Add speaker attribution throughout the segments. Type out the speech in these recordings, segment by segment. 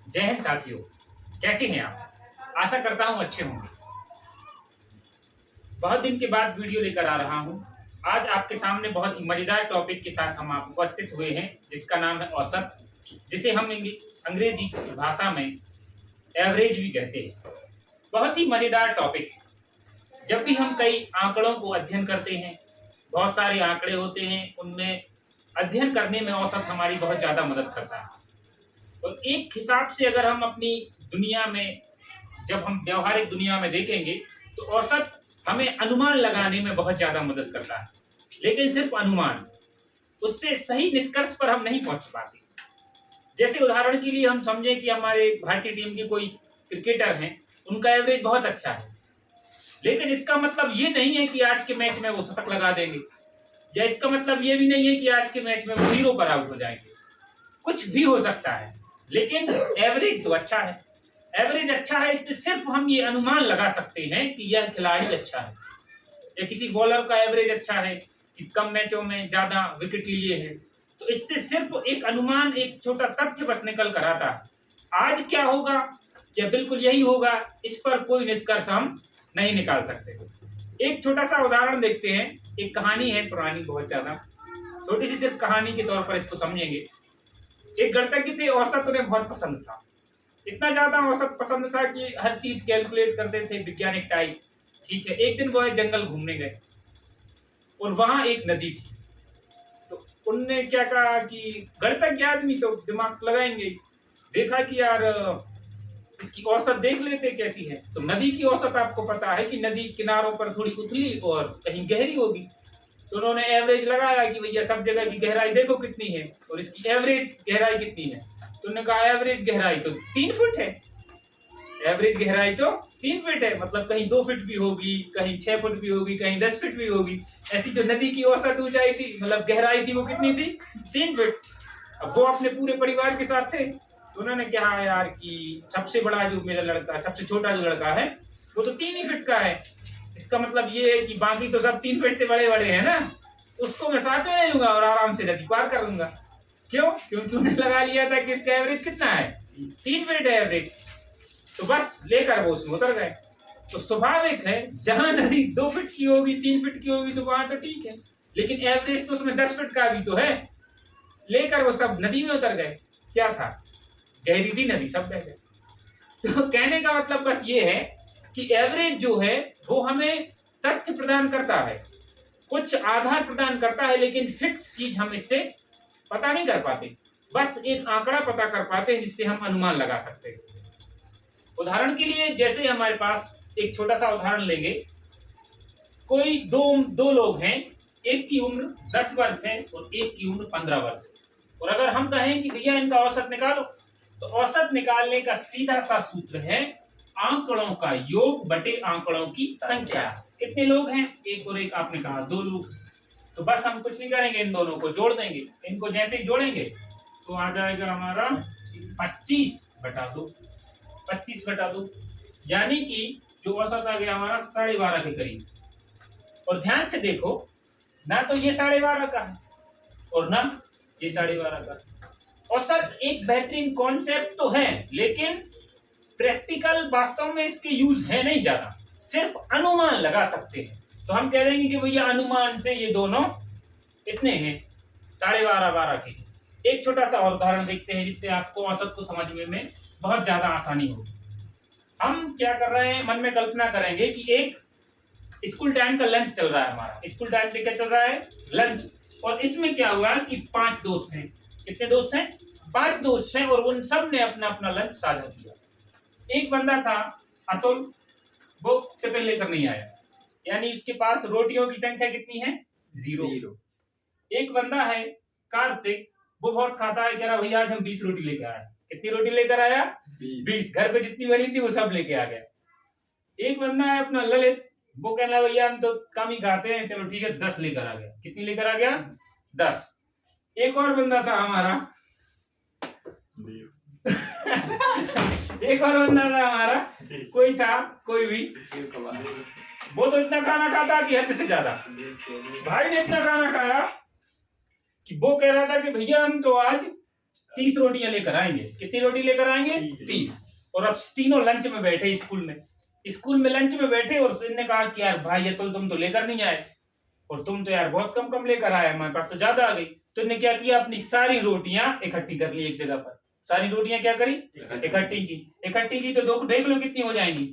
Speaker 1: जय हिंद साथियों, कैसे हैं आप? आशा करता हूँ अच्छे होंगे। बहुत दिन के बाद वीडियो लेकर आ रहा हूँ। आज आपके सामने बहुत ही मजेदार टॉपिक के साथ हम आप उपस्थित हुए हैं, जिसका नाम है औसत, जिसे हम अंग्रेजी भाषा में एवरेज भी कहते हैं। बहुत ही मजेदार टॉपिक। जब भी हम कई आंकड़ों को अध्ययन करते हैं, बहुत सारे आंकड़े होते हैं, उनमें अध्ययन करने में औसत हमारी बहुत ज़्यादा मदद करता है। और एक हिसाब से अगर हम अपनी दुनिया में, जब हम व्यवहारिक दुनिया में देखेंगे, तो औसत हमें अनुमान लगाने में बहुत ज़्यादा मदद करता है। लेकिन सिर्फ अनुमान, उससे सही निष्कर्ष पर हम नहीं पहुंच पाते। जैसे उदाहरण के लिए हम समझें कि हमारे भारतीय टीम के कोई क्रिकेटर हैं, उनका एवरेज बहुत अच्छा है, लेकिन इसका मतलब ये नहीं है कि आज के मैच में वो शतक लगा देंगे, या इसका मतलब ये भी नहीं है कि आज के मैच में वो 0 पर आउट हो जाएंगे। कुछ भी हो सकता है, लेकिन एवरेज तो अच्छा है। एवरेज अच्छा है, इससे सिर्फ हम ये अनुमान लगा सकते हैं कि यह खिलाड़ी अच्छा है, या किसी बॉलर का एवरेज अच्छा है कि कम मैचों में ज्यादा विकेट लिए हैं। तो इससे सिर्फ एक अनुमान, एक छोटा तथ्य बस निकल कर आता है। आज क्या होगा, क्या बिल्कुल यही होगा, इस पर कोई निष्कर्ष हम नहीं निकाल सकते। एक छोटा सा उदाहरण देखते हैं। एक कहानी है पुरानी, बहुत ज्यादा छोटी सी, सिर्फ कहानी के तौर पर इसको समझेंगे। एक गणितज्ञ थे, औसत उन्हें बहुत पसंद था। इतना ज्यादा औसत पसंद था कि हर चीज कैलकुलेट करते थे, वैज्ञानिक टाइप। ठीक है, एक दिन वो एक जंगल घूमने गए और वहां एक नदी थी। तो उनने क्या कहा कि गणितज्ञ आदमी तो दिमाग लगाएंगे, देखा कि यार इसकी औसत देख लेते कैसी है। तो नदी की औसत आपको पता है कि नदी किनारों पर थोड़ी उथली और कहीं गहरी होगी। तो उन्होंने एवरेज लगाया कि भैया सब जगह की गहराई देखो कितनी है और इसकी एवरेज गहराई कितनी है। तो उन्होंने कहा एवरेज गहराई तो 3 फुट है। एवरेज गहराई तो 3 फीट है, मतलब कहीं 2 फीट भी होगी, कहीं 6 फुट भी होगी, कहीं 10 फीट भी होगी। ऐसी जो नदी की औसत ऊंचाई थी, मतलब गहराई थी, वो कितनी थी? 3 फीट। अब वो अपने पूरे परिवार के साथ थे, तो उन्होंने कहा यार कि सबसे बड़ा जो मेरा लड़का, सबसे छोटा जो लड़का है, वो तो 3 ही फीट का है। इसका मतलब ये है कि बाकी तो सब 3 फीट से बड़े बड़े हैं ना, उसको मैं साथ में ले लूंगा और आराम से नदी पार कर लूंगा। क्यों? क्योंकि उन्हें लगा लिया था कि इसका एवरेज कितना है, 3 फीट है एवरेज। तो बस लेकर वो उसमें उतर गए। तो स्वाभाविक है, जहां नदी 2 फीट की होगी, 3 फीट की होगी, तो वहां तो ठीक है, लेकिन एवरेज तो उसमें 10 फीट का भी तो है। लेकर वो सब नदी में उतर गए। क्या था? गहरी थी नदी, सब बह गए। तो कहने का मतलब बस ये है कि एवरेज जो है वो हमें तथ्य प्रदान करता है, कुछ आधार प्रदान करता है, लेकिन फिक्स चीज हम इससे पता नहीं कर पाते। बस एक आंकड़ा पता कर पाते हैं जिससे हम अनुमान लगा सकते हैं। उदाहरण के लिए, जैसे हमारे पास एक छोटा सा उदाहरण लेंगे। कोई दो लोग हैं, एक की उम्र 10 वर्ष है और एक की उम्र 15 वर्ष है। और अगर हम कहें कि भैया इनका औसत निकालो, तो औसत निकालने का सीधा सा सूत्र है आंकड़ों का योग बटे आंकड़ों की संख्या। कितने लोग हैं? एक और एक, आपने कहा 2 लोग। तो बस हम कुछ नहीं करेंगे, इन दोनों को जोड़ देंगे। इनको जैसे ही जोड़ेंगे तो आ जाएगा हमारा 25/2। 25/2, यानी कि जो औसत आ गया हमारा 12.5 के करीब। और ध्यान से देखो, ना तो ये 12.5 का है और ना ये 12.5 का। औसत एक बेहतरीन कॉन्सेप्ट तो है, लेकिन प्रैक्टिकल वास्तव में इसके यूज है नहीं ज्यादा, सिर्फ अनुमान लगा सकते हैं। तो हम कह देंगे कि भैया अनुमान से ये दोनों इतने हैं, 12.5 के। एक छोटा सा और उदाहरण देखते हैं, जिससे आपको औसत को समझने में बहुत ज्यादा आसानी होगी। हम क्या कर रहे हैं, मन में कल्पना करेंगे कि एक स्कूल टाइम का लंच चल रहा है। हमारा स्कूल टाइम पे क्या चल रहा है? लंच। और इसमें क्या हुआ कि 5 दोस्त हैं। कितने दोस्त हैं? 5 दोस्त हैं, और उन सब ने अपना अपना लंच साझा किया। एक बंदा था अतुल, वो टिफिन लेकर नहीं आया, यानी उसके पास रोटियों की संख्या कितनी है? 0। एक बंदा है कार्तिक, वो बहुत खाता है, कह रहा भैया आज हम 20 रोटी लेकर आए। कितनी रोटी लेकर आया? 20। घर पे जितनी बनी थी वो सब लेके आ गया। एक बंदा है अपना ललित, वो कह रहा भैया हम तो कम ही खाते हैं, चलो ठीक है 10 लेकर आ गया। कितनी लेकर आ गया? 10। एक और बंदा था हमारा एक और बंदा था हमारा, कोई था, कोई भी, वो तो इतना खाना खाता कि हद से ज्यादा। भाई ने इतना खाना खाया कि वो कह रहा था कि भैया हम तो आज 30 रोटियां लेकर आएंगे। कितनी रोटी लेकर आएंगे? 30। और अब तीनों लंच में बैठे स्कूल में लंच में बैठे और इनने कहा कि यार भाई ये तो तुम तो लेकर नहीं आए, और तुम तो यार बहुत कम लेकर आए, हमारे पास तो ज्यादा आ गई। तो इन्हें क्या किया, अपनी सारी रोटियां इकट्ठी कर ली एक जगह पर। सारी रोटियां क्या करी? इकट्ठी की। तो देख लो कितनी हो जाएंगी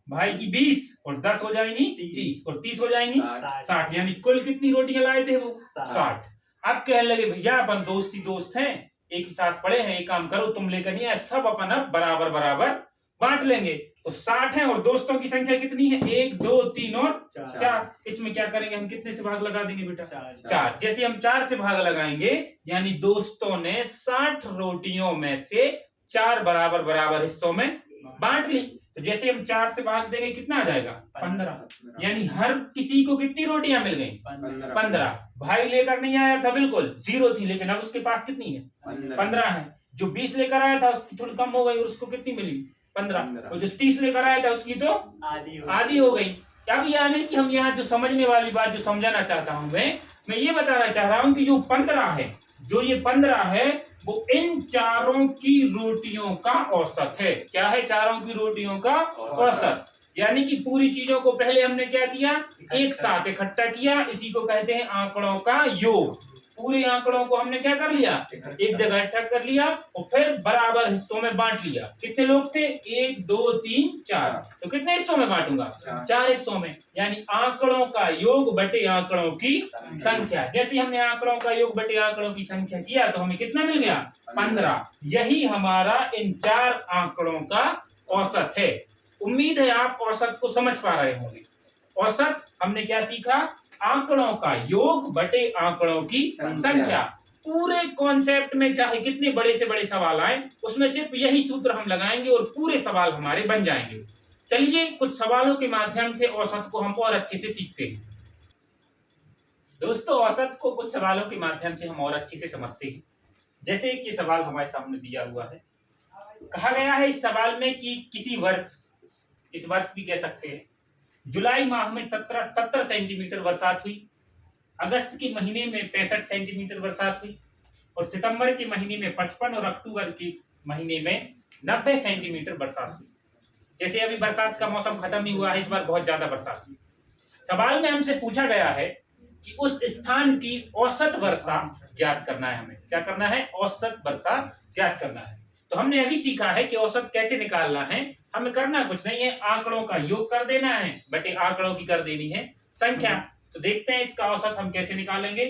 Speaker 1: भाई की 20 और 10 हो जाएंगी 30 और 30 हो जाएंगी 60, यानी कुल कितनी रोटियां लाए थे वो? 60। अब कहने लगे भैया अपन दोस्त हैं, एक ही साथ पड़े हैं, एक काम करो तुम लेकर नहीं आए, सब अपन अब बराबर बांट लेंगे। तो 60 है और दोस्तों की संख्या कितनी है? 1 2 3 और 4। इसमें क्या करेंगे हम? कितने से भाग लगा देंगे बेटा? 4। जैसे हम 4 से भाग लगाएंगे यानी दोस्तों ने 60 रोटियों में से 4 बराबर हिस्सों में बांट ली। तो जैसे हम 4 से भाग देंगे कितना आ जाएगा? 15। यानी हर किसी को कितनी रोटियां मिल गई? 15। भाई लेकर नहीं आया था, बिल्कुल 0 थी, लेकिन अब उसके पास कितनी है? 15 है। जो 20 लेकर आया था उसकी थोड़ी कम हो गई और उसको कितनी मिली? 15। और जो 30 लेकर आया था उसकी तो आधी हो गई। अब यानी कि हम यहाँ जो समझने वाली बात जो समझाना चाहता हूँ मैं ये बताना चाह रहा हूँ कि जो 15 है, जो ये 15 है वो इन चारों की रोटियों का औसत है। क्या है? चारों की रोटियों का औसत। यानी कि पूरी चीजों को पहले हमने क्या किया? एक साथ इकट्ठा किया। इसी को कहते हैं आंकड़ों का योग। पूरे आंकड़ों को हमने क्या कर लिया? एक जगह इकट्ठा कर लिया और फिर बराबर हिस्सों में बांट लिया। कितने लोग थे? 1 2 3 4। तो कितने हिस्सों में बांटूंगा? 4 हिस्सों में। यानी आंकड़ों का योग बटे आंकड़ों की संख्या। जैसे हमने आंकड़ों का योग बटे आंकड़ों की संख्या किया तो हमें कितना मिल गया? 15। यही हमारा इन 4 आंकड़ों का औसत है। उम्मीद है आप औसत को समझ पा रहे होंगे। औसत हमने क्या सीखा? आंकड़ों का योग बटे आंकड़ों की संख्या। पूरे कॉन्सेप्ट में चाहे कितने बड़े से बड़े सवाल आए, उसमें सिर्फ यही सूत्र हम लगाएंगे और पूरे सवाल हमारे बन जाएंगे। चलिए कुछ सवालों के माध्यम से औसत को हम और अच्छे से सीखते हैं। दोस्तों, औसत को कुछ सवालों के माध्यम से हम और अच्छे से समझते हैं। जैसे एक ये सवाल हमारे सामने दिया हुआ है। कहा गया है इस सवाल में कि किसी वर्ष, इस वर्ष भी कह सकते हैं, जुलाई माह में 70 सेंटीमीटर बरसात हुई, अगस्त के महीने में 65 सेंटीमीटर बरसात हुई और सितंबर के महीने में 55 और अक्टूबर के महीने में 90 सेंटीमीटर बरसात हुई। जैसे अभी बरसात का मौसम खत्म ही हुआ है, इस बार बहुत ज्यादा बरसात हुई। सवाल में हमसे पूछा गया है कि उस स्थान की औसत वर्षा ज्ञात करना है। हमें क्या करना है? औसत वर्षा ज्ञात करना है। तो हमने अभी सीखा है कि औसत कैसे निकालना है। हमें करना कुछ नहीं है, आंकड़ों का योग कर देना है बटे आंकड़ों की कर देनी है संख्या। तो देखते हैं इसका औसत हम कैसे निकालेंगे।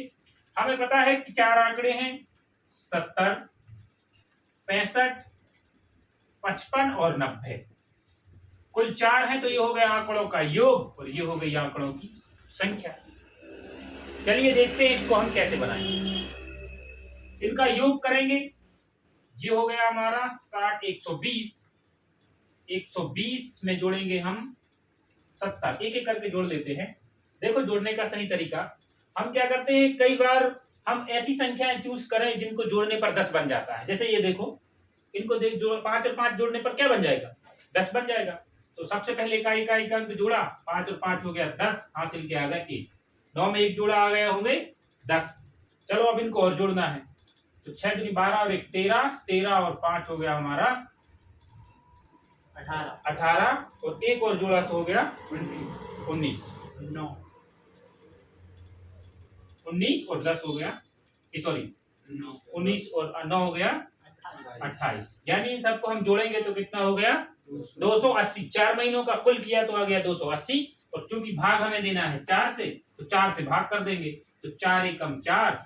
Speaker 1: हमें पता है कि 4 आंकड़े हैं, 70, 65, 55 और 90। कुल 4 है तो ये हो गया आंकड़ों का योग और ये हो गई आंकड़ों की संख्या। चलिए देखते हैं इसको हम कैसे बनाएंगे। इनका योग करेंगे। ये हो गया हमारा 60, 120। 120 में जोड़ेंगे हम 70। एक एक करके जोड़ लेते हैं। देखो जोड़ने का सही तरीका हम क्या करते हैं, कई बार हम ऐसी संख्याएं चूज करें जिनको जोड़ने पर 10 बन जाता है। जैसे ये देखो, इनको देख, जो 5 और 5 जोड़ने पर क्या बन जाएगा? 10 बन जाएगा। तो सबसे पहले इकाई का अंक जोड़ा, 5 और 5 हो गया 10, हासिल के आ गया 1। 9 में 1 जोड़ा आ गया, हो गए 10। चलो अब इनको और जोड़ना है। तो 6 दूनी 12 और 1 13, 13 और 5 हो गया हमारा 18 और 1 और जोड़ा तो हो गया 19। 19 और 10 हो गया, सॉरी 19 और 9 हो गया 28। यानी इन सबको हम जोड़ेंगे तो कितना हो गया? 280। 4 महीनों का कुल किया तो आ गया 280। और चूंकि भाग हमें देना है 4 से, तो 4 से भाग कर देंगे। तो 4 एकम 4,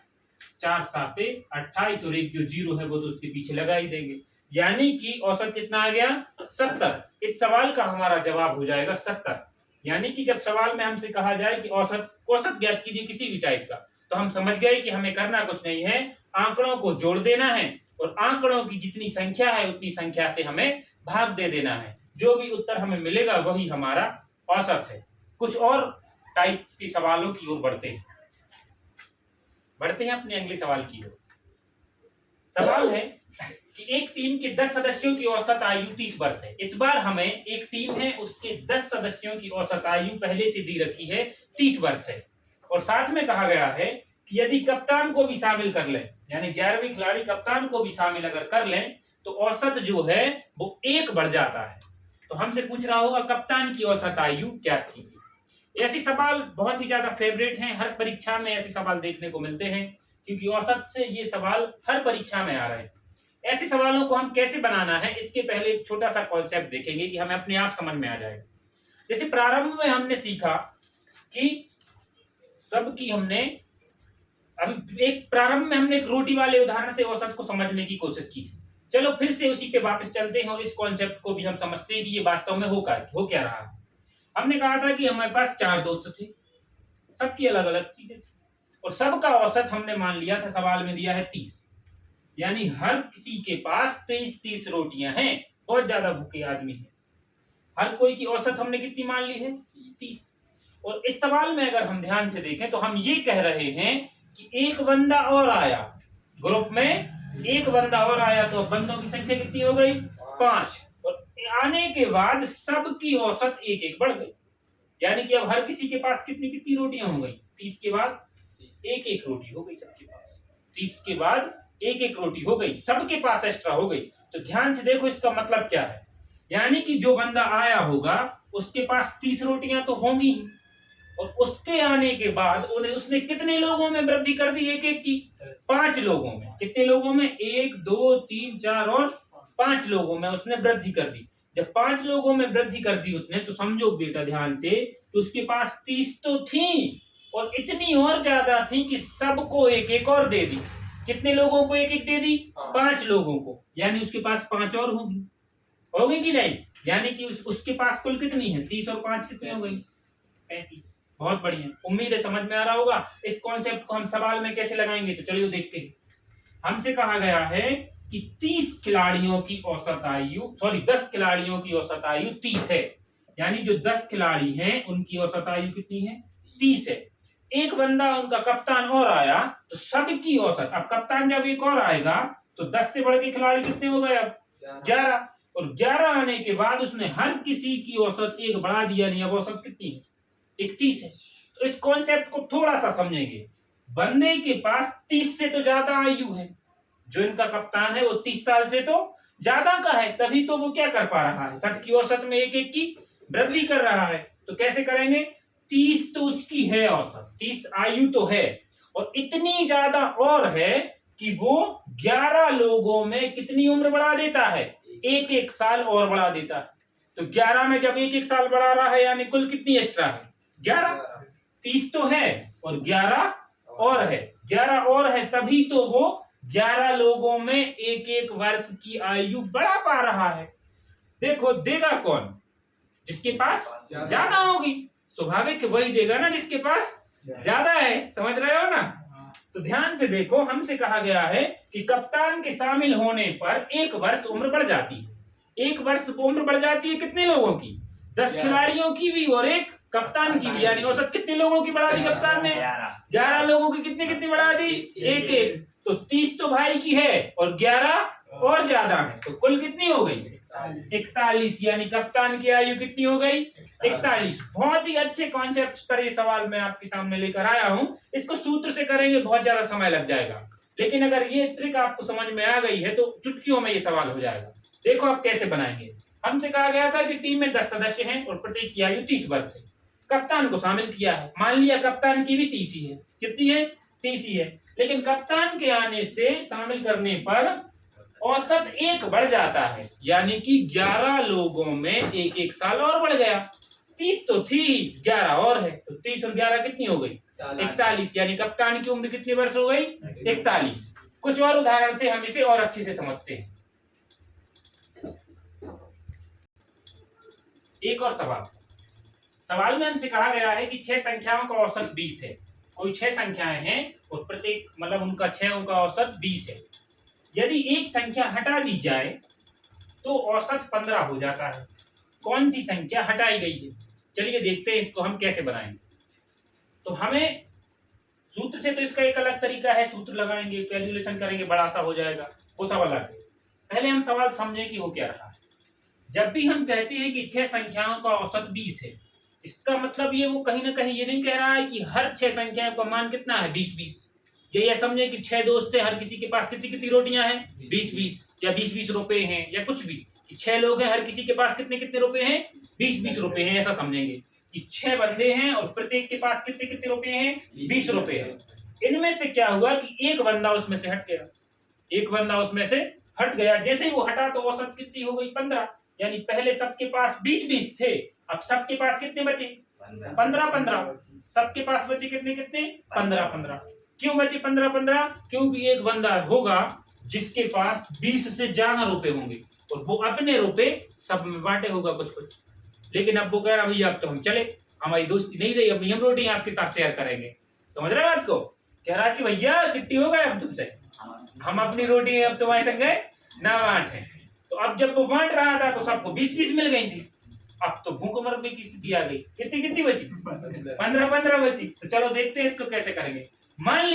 Speaker 1: 4 7 28 और 1 जो 0 है वो तो उसके पीछे लगा ही देंगे। यानी कि औसत कितना आ गया? 70। इस सवाल का हमारा जवाब हो जाएगा 70। यानी कि जब सवाल में हमसे कहा जाए कि औसत ज्ञात कीजिए किसी भी टाइप का, तो हम समझ गए कि हमें करना कुछ नहीं है, आंकड़ों को जोड़ देना है और आंकड़ों की जितनी संख्या है उतनी संख्या से हमें भाग दे देना है। जो भी उत्तर हमें मिलेगा वही हमारा औसत है। कुछ और टाइप के सवालों की ओर बढ़ते हैं अपने अगले सवाल की ओर। सवाल है कि एक टीम के 10 सदस्यों की औसत आयु 30 वर्ष है। इस बार हमें एक टीम है, उसके 10 सदस्यों की औसत आयु पहले से दी रखी है 30 वर्ष है और साथ में कहा गया है कि यदि कप्तान को भी शामिल कर लें यानी 11वीं खिलाड़ी कप्तान को भी शामिल अगर कर लें तो औसत जो है वो 1 बढ़ जाता है। तो हमसे पूछ रहा होगा कप्तान की औसत आयु ज्ञात कीजिए। ऐसे सवाल बहुत ही ज्यादा फेवरेट हैं, हर परीक्षा में ऐसे सवाल देखने को मिलते हैं क्योंकि औसत से ये सवाल हर परीक्षा में आ रहे हैं। ऐसे सवालों को हम कैसे बनाना है इसके पहले एक छोटा सा कॉन्सेप्ट देखेंगे कि हमें अपने आप समझ में आ जाएगा। जैसे प्रारंभ में हमने सीखा कि सबकी हमने अभी एक प्रारंभ में हमने एक रोटी वाले उदाहरण से औसत को समझने की कोशिश की थी। चलो फिर से उसी पे वापस चलते हैं और इस कॉन्सेप्ट को भी हम समझते हैं कि ये वास्तव में हो क्या रहा है। हमने कहा था कि हमारे पास 4 दोस्त थे, सबकी अलग अलग चीजें थी और सबका औसत हमने मान लिया था, सवाल में दिया है 30, यानी हर किसी के पास 23 रोटियां हैं। बहुत ज्यादा भूखे आदमी है, हर कोई की औसत हमने कितनी मान ली है 30। और इस सवाल में अगर हम ध्यान से देखें तो हम ये कह रहे हैं कि एक बंदा और आया, ग्रुप में एक बंदा और आया तो बंदों की संख्या कितनी हो गई 5, और आने के बाद सबकी औसत 1 बढ़ गई, यानी कि अब हर किसी के पास कितनी कितनी रोटियां हो गई 30 के बाद 1 रोटी हो गई सबके पास, 30 के बाद 1 रोटी हो गई, सबके पास एक्स्ट्रा हो गई। तो ध्यान से देखो इसका मतलब क्या है, यानी कि जो बंदा आया होगा उसके पास 30 रोटियां तो होंगी और उसके आने के बाद उसने कितने लोगों में वृद्धि कर दी 1 की 5 लोगों में। कितने लोगों में 1 2 3 4 और 5 लोगों में उसने वृद्धि कर दी। जब 5 लोगों में वृद्धि कर दी उसने तो समझो बेटा ध्यान से तो उसके पास 30 तो थी और इतनी और ज्यादा थी कि सबको 1 और दे दी। कितने लोगों को 1 दे दी 5 लोगों को, यानी उसके पास 5 और होगी कि नहीं, यानी कि उसके पास कुल कितनी है 30 और 5 कितनी हो गई 35। बहुत बढ़िया, उम्मीद है समझ में आ रहा होगा। इस कॉन्सेप्ट को हम सवाल में कैसे लगाएंगे तो चलिए देखते हैं। हमसे कहा गया है कि 10 खिलाड़ियों की औसत आयु 30 है, यानी जो 10 खिलाड़ी हैं उनकी औसत आयु कितनी है 30 है। एक बंदा उनका कप्तान और आया तो सबकी औसत, अब कप्तान जब एक और आएगा तो 10 से बढ़ के खिलाड़ी कितने हो गए अब 11, और 11 आने के बाद उसने हर किसी की औसत 1 बढ़ा दिया, नहीं अब औसत कितनी है 31 है। तो इस कॉन्सेप्ट को थोड़ा सा समझेंगे। बंदे के पास 30 से तो ज्यादा आयु है, जो इनका कप्तान है वो 30 साल से तो ज्यादा का है, तभी तो वो क्या कर पा रहा है सबकी औसत में 1 की वृद्धि कर रहा है। तो कैसे करेंगे, 30 तो उसकी है औसत, 30 आयु तो है और इतनी ज्यादा और है कि वो 11 लोगों में कितनी उम्र बढ़ा देता है 1 साल और बढ़ा देता है। तो 11 में जब 1 साल बढ़ा रहा है यानी कुल कितनी एक्स्ट्रा है 11, 30 तो है और 11 और है, 11 और है तभी तो वो 11 लोगों में 1 वर्ष की आयु बढ़ा पा रहा है। देखो देगा कौन, जिसके पास ज्यादा होगी, स्वाभाविक वही देगा ना जिसके पास ज्यादा है, समझ रहे हो ना। तो ध्यान से देखो, हमसे कहा गया है कि कप्तान के शामिल होने पर 1 वर्ष उम्र बढ़ जाती है। 1 वर्ष उम्र बढ़ जाती है कितने लोगों की 10 खिलाड़ियों की भी और एक कप्तान की भी, यानी औसत कितने लोगों की बढ़ा दी कप्तान ने 11 लोगों की कितनी कितनी बढ़ा दी 1। तो 30 तो भाई की है और 11 और ज्यादा है, तो कुल कितनी हो गई 41, यानी कप्तान की आयु कितनी हो गई 41। बहुत ही अच्छे कॉन्सेप्ट पर ये सवाल मैं आपके सामने लेकर आया हूं। इसको सूत्र से करेंगे बहुत ज्यादा समय लग जाएगा, लेकिन अगर ये ट्रिक आपको समझ में आ गई है तो चुटकियों में ये सवाल हो जाएगा। देखो आप कैसे बनाएंगे। हमसे कहा गया था कि टीम में 10 सदस्य हैं और प्रत्येक की आयु 30 वर्ष है। कप्तान को शामिल किया है, मान लिया कप्तान की भी 30 ही है, कितनी है 30 ही है, लेकिन कप्तान के आने से शामिल करने पर औसत 1 बढ़ जाता है, यानी कि 11 लोगों में 1 साल और बढ़ गया। 30 तो थी, 11 और है, तो 30 और 11 कितनी हो गई 41, यानी कप्तान की उम्र कितनी वर्ष हो गई 41। कुछ और उदाहरण से हम इसे और अच्छे से समझते हैं। एक और सवाल में हमसे कहा गया है कि 6 संख्याओं का औसत 20 है। कोई 6 संख्याएं हैं और प्रत्येक मतलब उनका 6 का औसत 20 है। यदि एक संख्या हटा दी जाए तो औसत 15 हो जाता है। कौन सी संख्या हटाई गई है, चलिए देखते हैं इसको हम कैसे बनाएंगे। तो हमें सूत्र से तो इसका एक अलग तरीका है, सूत्र लगाएंगे कैलकुलेशन करेंगे बड़ा सा हो जाएगा, वो सब अलग है। पहले हम सवाल समझें कि वो क्या रहा है। जब भी हम कहते हैं कि 6 संख्याओं का औसत 20 है, इसका मतलब ये वो कहीं ना कहीं ये नहीं कह रहा है कि हर 6 संख्याओं का मान कितना है 20-20। ये समझे कि 6 दोस्त हैं, हर किसी के पास कितनी कितनी रोटियां हैं, 20-20 या 20-20 रुपए हैं, या कुछ भी, 6 लोग हैं, हर किसी के पास कितने कितने रुपए हैं, 20-20 रुपए हैं। ऐसा समझेंगे कि 6 बंदे हैं और प्रत्येक के पास कितने कितने रुपए हैं, 20 रुपए हैं। इनमें से क्या हुआ कि एक बंदा उसमें से हट गया, एक बंदा उसमें से हट गया। जैसे ही वो हटा तो औसत कितनी हो गई, 15। यानी पहले सबके पास 20-20 थे, अब सबके पास कितने बचे, 15-15। सबके पास बचे कितने कितने, 15-15। क्यों बचे 15-15? क्योंकि एक बंदा होगा जिसके पास 20 से ज्यादा रुपए होंगे और वो अपने रुपए सब में बांटे होगा कुछ कुछ। लेकिन अब वो कह रहा भैया अब तो हम चले, हमारी दोस्ती नहीं रही, अब हम रोटी आपके साथ शेयर करेंगे। समझ रहे बात को? कह रहा कि भैया किट्टी हो गए अब तुमसे, हम अपनी रोटी अब तुम्हारे संग ना बांटे। तो अब जब वो बांट रहा था तो सबको 20-20 मिल गई थी। अब तो भूखमर की स्थिति आ गई। कितनी कितनी बची, 15-15 बची। तो चलो देखते हैं इसको कैसे करेंगे। मान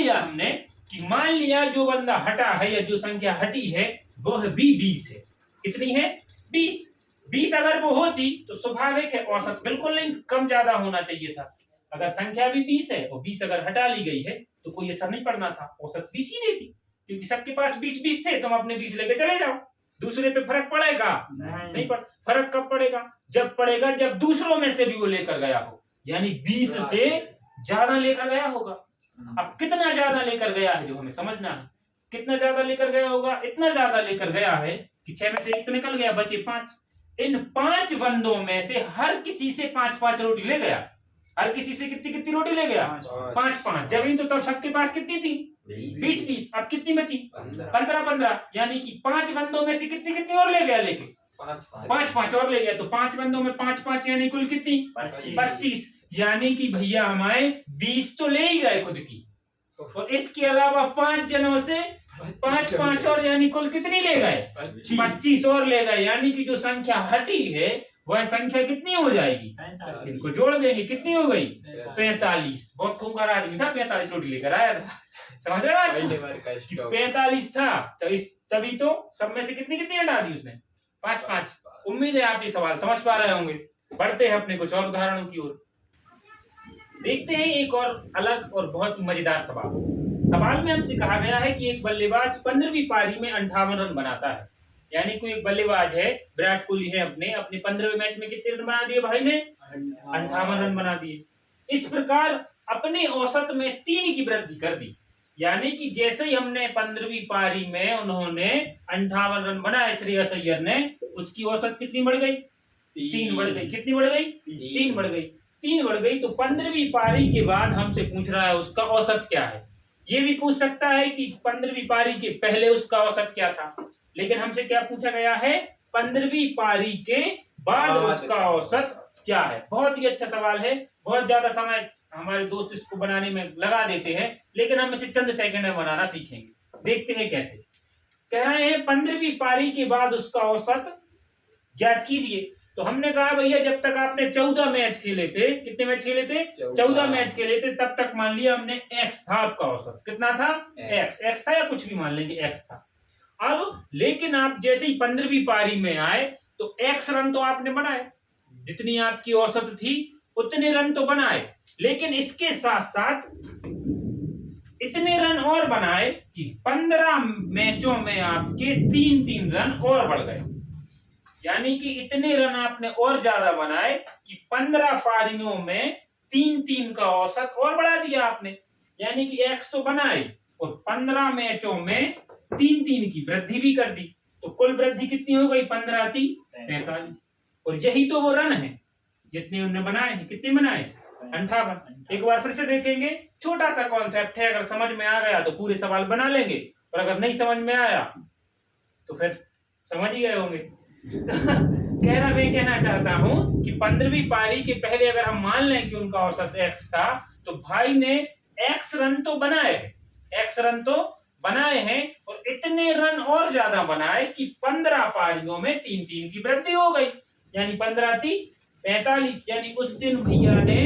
Speaker 1: लिया जो बंदा हटा है या जो संख्या हटी है वो है भी 20 है। कितनी है, 20 अगर वो होती तो स्वाभाविक है औसत बिल्कुल नहीं कम ज्यादा होना चाहिए था। अगर संख्या भी 20 है और 20 अगर हटा ली गई है तो कोई असर नहीं पड़ना था, औसत 20 ही रहती, क्योंकि सबके पास 20-20 थे। तुम अपने 20 लेके चले जाओ, दूसरे पे फर्क पड़ेगा नहीं पड़। फर्क कब पड़ेगा, जब पड़ेगा जब दूसरों में से भी वो लेकर गया हो, यानी 20 से ज्यादा लेकर गया होगा। अब कितना ज्यादा लेकर गया है जो हमें समझना है, कितना ज्यादा लेकर गया होगा, इतना ज्यादा लेकर गया है कि 6 में से 1 तो निकल गया, बचे 5। इन 5 बंदों में से हर किसी से 5-5 रोटी ले गया। हर किसी से कितनी कितनी रोटी ले गया, 5-5। जब इन तो सबके पास कितनी थी, 20-20। अब कितनी बची, 15-15। यानी कि 5 बंदों में से कितनी कितनी और ले गया, लेके 5-5 और ले गया। तो 5 बंदों में 5-5 यानी कुल कितनी, 25। यानी कि भैया हमारे 20 तो ले ही गए खुद की, और इसके अलावा 5 जनों से 5-5 और यानी कुल कितनी ले गए, 25 और ले गए। यानी कि जो संख्या हटी है वह संख्या कितनी हो जाएगी, इनको जोड़ देंगे, कितनी हो गई, 45। बहुत खूंखार आदमी था, 45 रोटी लेकर आया था। समझ रहे हो, 45 था तो तभी तो सब में से कितनी कितनी हटा दी उसने, 5-5। उम्मीद है आप ये सवाल समझ पा रहे होंगे। बढ़ते हैं अपने कुछ और उदाहरणों की ओर। देखते हैं एक और अलग और बहुत ही मजेदार सवाल में हमसे कहा गया है कि एक बल्लेबाज 15वीं पारी में 58 रन बनाता है। यानी कोई एक बल्लेबाज है, विराट कोहली है, अपने 15वें मैच में कितने रन बना दिए भाई ने, 58 रन बना दिए। इस प्रकार अपने औसत में 3 की वृद्धि कर दी। यानी कि जैसे ही हमने 15वीं पारी में उन्होंने 58 रन बनाए श्रेयस अय्यर ने, उसकी औसत कितनी बढ़ गई, 3 बढ़ गई। कितनी बढ़ गई, 3 बढ़ गई। 3 बढ़ गई। तो 15वीं पारी के बाद हमसे पूछ रहा है उसका औसत क्या है। ये भी पूछ सकता है कि 15वीं पारी के पहले उसका औसत क्या था, लेकिन हमसे क्या पूछा गया है, 15वीं पारी के बाद उसका औसत क्या है। बहुत ही अच्छा सवाल है। बहुत ज्यादा समय हमारे दोस्त इसको बनाने में लगा देते हैं, लेकिन हम इसे चंद सेकंड में बनाना सीखेंगे। देखते हैं कैसे। कह रहे हैं 15वीं पारी के बाद उसका औसत ज्ञात कीजिए। तो हमने कहा भैया जब तक आपने 14 मैच खेले थे, कितने मैच खेले थे, 14 मैच खेले थे, तब तक मान लिया हमने x था आपका औसत। कितना था, x था, या कुछ भी मान लेंगे x था। अब लेकिन आप जैसे ही 15वीं पारी में आए तो x रन तो आपने बनाए, जितनी आपकी औसत थी उतने रन तो बनाए, लेकिन इसके साथ साथ इतने रन और बनाए कि 15 मैचों में आपके 3-3 रन और बढ़ गए। यानी कि इतने रन आपने और ज्यादा बनाए कि 15 पारियों में 3-3 का औसत और बढ़ा दिया आपने। यानी कि x तो बनाए और 15 मैचों में 3-3 की वृद्धि भी कर दी। तो कुल वृद्धि कितनी हो गई, 15-3-45। और यही तो वो रन है जितने उन्होंने बनाए हैं। कितने बनाए, 58। एक बार फिर से देखेंगे, छोटा सा कॉन्सेप्ट है, अगर समझ में आ गया तो पूरे सवाल बना लेंगे, और अगर नहीं समझ में आया तो फिर समझ ही गए होंगे। मैं कहना चाहता हूं कि 15वीं पारी के पहले अगर हम मान लें कि उनका औसत x था, तो भाई ने x रन तो बनाए हैं, x रन तो बनाए हैं, और इतने रन और ज्यादा बनाए कि 15 पारियों में 3-3 की वृद्धि हो गई। यानी 15-3-45। यानी उस दिन भैया ने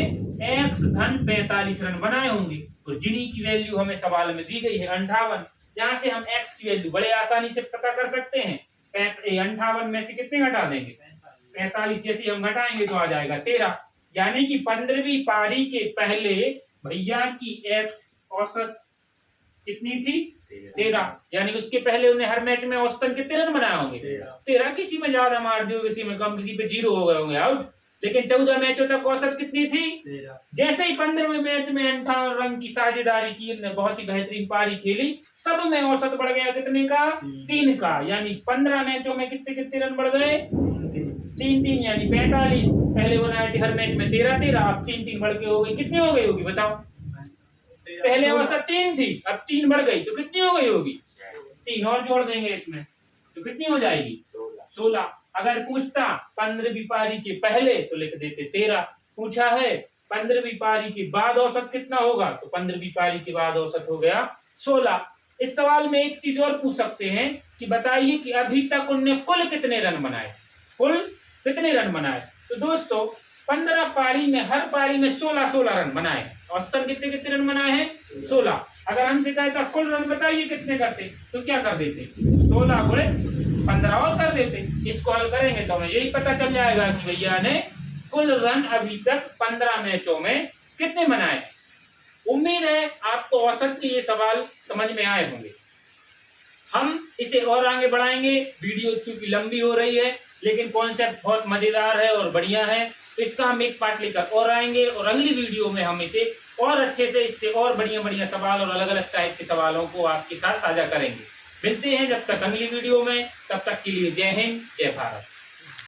Speaker 1: x घन 45 रन बनाए होंगे, और जिन्हीं की वैल्यू हमें सवाल में दी गई है 58। यहां से हम x की वैल्यू बड़े आसानी से पता कर सकते हैं। 58 में से कितने घटा देंगे, 45। जैसे हम घटाएंगे तो आ जाएगा 13। यानी कि 15वीं पारी के पहले भैया की x औसत कितनी थी 13, यानी उसके पहले उन्हें हर मैच में औसतन कितने रन बनाए होंगे 13। किसी में ज्यादा मार दियो, किसी में कम, किसी पे 0 हो गए होंगे आउट, लेकिन 14 मैचों तक औसत कितनी थी 13। जैसे ही 15वें मैच में 58 रन की साझेदारी की, बहुत ही बेहतरीन पारी खेली, सब में औसत बढ़ गया कितने का 3 का, यानी 15 मैचों में कितने कितने रन बढ़ गए 3 यानी 45। पहले बनाए थे हर मैच में 13, अब 3 बढ़ के हो गई, कितनी हो गई होगी बताओ। पहले औसत 3 थी, अब 3 बढ़ गई, तो कितनी हो गई होगी 3 और जोड़ देंगे इसमें, तो कितनी हो जाएगी 16। अगर पूछता 15वीं पारी के पहले तो लिख देते 13, पूछा है 15वीं पारी के बाद औसत कितना होगा, तो 15वीं पारी के बाद औसत हो गया 16। इस सवाल में एक चीज और पूछ सकते हैं कि बताइए कि अभी तक उनने कुल कितने रन बनाए, कुल कितने रन बनाए। तो दोस्तों 15 पारी में हर पारी में 16 रन बनाए, औसतन कितने कितने रन बनाए हैं 16। अगर हमसे कहता कुल रन बताइए कितने करते, तो क्या कर देते 16 गुणे 15 और कर देते। इसको हल करेंगे तो हमें यही पता चल जाएगा कि भैया ने कुल रन अभी तक 15 मैचों में कितने बनाए। उम्मीद है आपको औसत के ये सवाल समझ में आए होंगे। हम इसे और आगे बढ़ाएंगे, वीडियो चूंकि लंबी हो रही है लेकिन कॉन्सेप्ट बहुत मजेदार है और बढ़िया है, तो इसका हम एक पार्ट लेकर और आएंगे और अगली वीडियो में हम इसे और अच्छे से, इससे और बढ़िया बढ़िया सवाल और अलग अलग टाइप के सवालों को आपके साथ साझा करेंगे। मिलते हैं जब तक अगली वीडियो में, तब तक के लिए जय हिंद जय भारत।